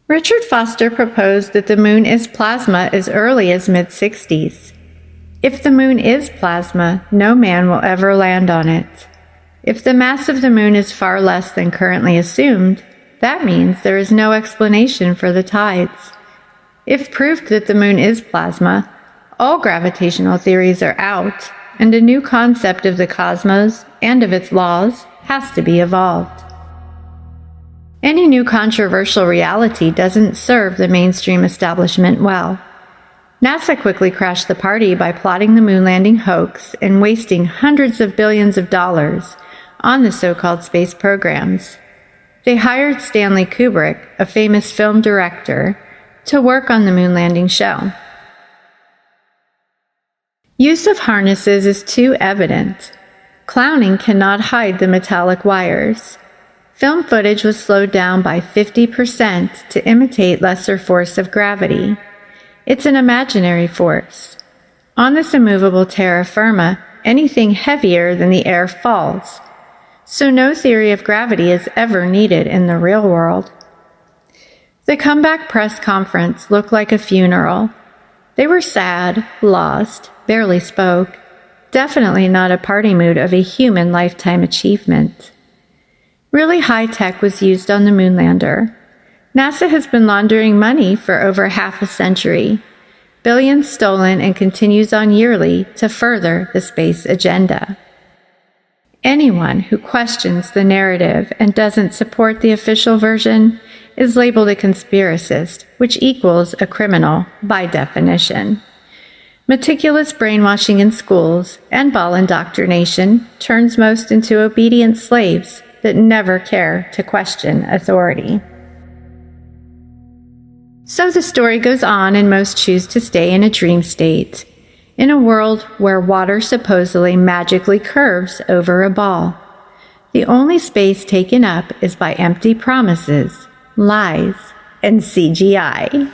Richard Foster proposed that the moon is plasma as early as mid-60s. If the moon is plasma, no man will ever land on it. If the mass of the moon is far less than currently assumed, that means there is no explanation for the tides. If proved that the moon is plasma, all gravitational theories are out, and a new concept of the cosmos and of its laws has to be evolved. Any new controversial reality doesn't serve the mainstream establishment well. NASA quickly crashed the party by plotting the moon landing hoax and wasting hundreds of billions of dollars on the so-called space programs. They hired Stanley Kubrick, a famous film director, to work on the moon landing show. Use of harnesses is too evident. Clowning cannot hide the metallic wires. Film footage was slowed down by 50% to imitate lesser force of gravity. It's an imaginary force. On this immovable terra firma, anything heavier than the air falls. So no theory of gravity is ever needed in the real world. The comeback press conference looked like a funeral. They were sad, lost, barely spoke. Definitely not a party mood of a human lifetime achievement. Really high tech was used on the moonlander. NASA has been laundering money for over half a century. Billions stolen and continues on yearly to further the space agenda. Anyone who questions the narrative and doesn't support the official version is labeled a conspiracist, which equals a criminal by definition. Meticulous brainwashing in schools and ball indoctrination turns most into obedient slaves that never care to question authority. So the story goes on, and most choose to stay in a dream state, in a world where water supposedly magically curves over a ball. The only space taken up is by empty promises, lies, and CGI.